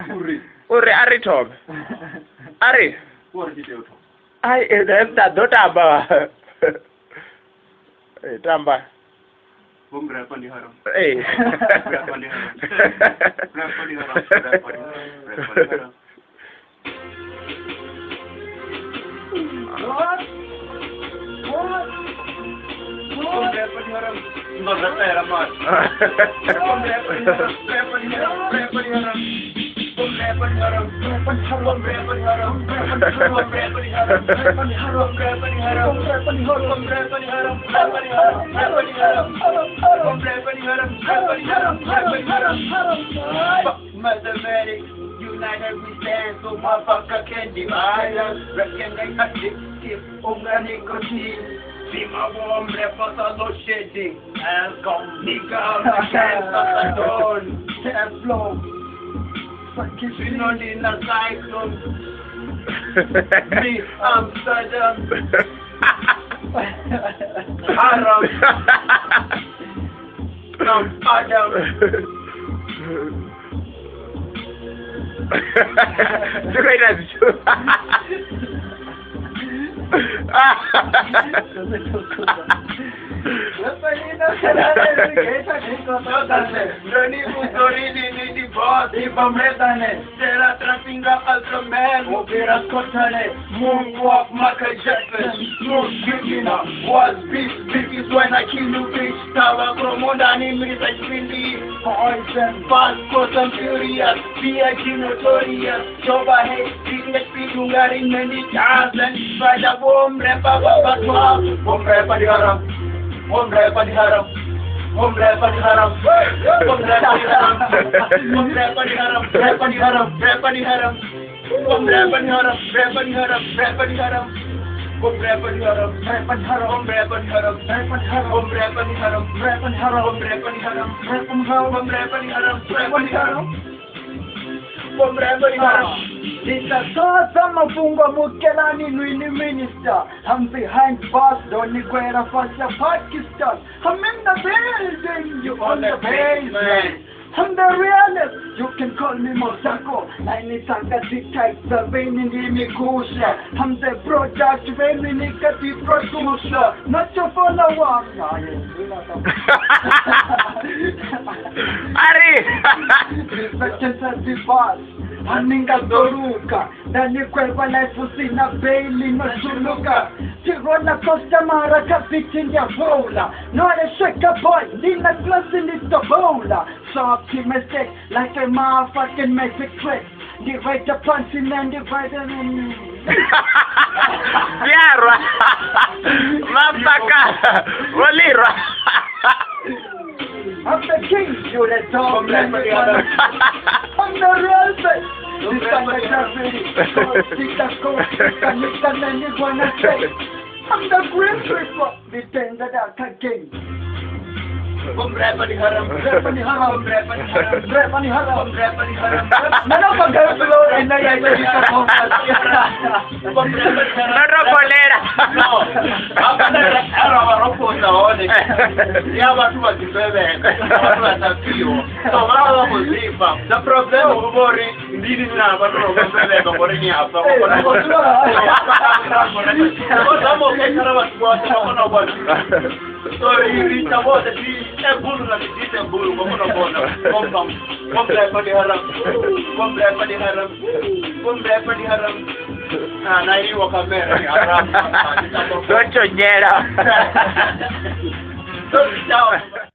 Uri ari tobe. Ari. Uri dito. Ai da dotamba. Tamba. Bumra pani haram. Pani haram. What? Bumra pani haram. No repera más. Bumra pani haram. Mathematics, united we stand, so motherfucker can divide us. Recognize addictive, nicotine. See my warm rappers are no shedding. Alcohol, nigga, the cancer, alone. Tableau. Fucking on in a cyclone. Me, Amsterdam. Haram. Adam. Moonwalk, Michael Jackson, smooth criminal. Was beef, is when I kill you, bitch. Tower, Promoda, name is a chili. Poison, fast, cause I'm furious. B.I.G. notorious. Joba, hey, business, people, got in many thousand. By the bomb, rapper, bomb rapper, the haram. Bomb rapper, the haram. Bomb rapper, the haram. Bomb rapper, the haram. Bomb rapper, the haram. Rapper, the haram. Rapper, the haram. Bomb rapper, the haram. Rapper, the haram. Rapper, the haram. Bomb rapper, the haram. Rapper, the haram. Bomb rapper, the haram. Rapper, the haram. Bomb rapper, the haram. Rapper, the haram. Bomb rapper, the haram. Rapper, the haram. Bomb rapper, the haram. Rapper, the haram. Bomb rapper, the haram. Nitasasa mafungo Mukelani Nini Minister. I'm behind bars, don't regret a fast Pakistan. I'm in the building, you on the basement. I'm the realist, you can call me Mosako. Nainitanga dictate the vein in the Mikusha. I'm the product, very negative producer. Not your follower. Ari! Reflections at the bars. Aninga doruka, dani kweba life sina baili no suluka. Tirona costa mara kapitin ya vola. No a shaka boy, nina class in the bola. So optimistic, like a motherfucking magic trick. Divide the punching and divide them in. Biarra! Mapaka! Walira! I'm the king, you're the dog. I'm the real best. This time I got I'm the great tripper. The thing that I can. Bomb rapper, the haram. Rapper, the haram. Rapper, the haram. Rapper, the haram. Rapper, the haram. None of them go below and I get Bomb rapper, the haram. No colera. No. The problem of worry, indeed, now, but so you reach about the tree, a bull and a decent bull, come back for the haram, come back for the haram, come back for the haram. And I walk a man. Don't you get up? Don't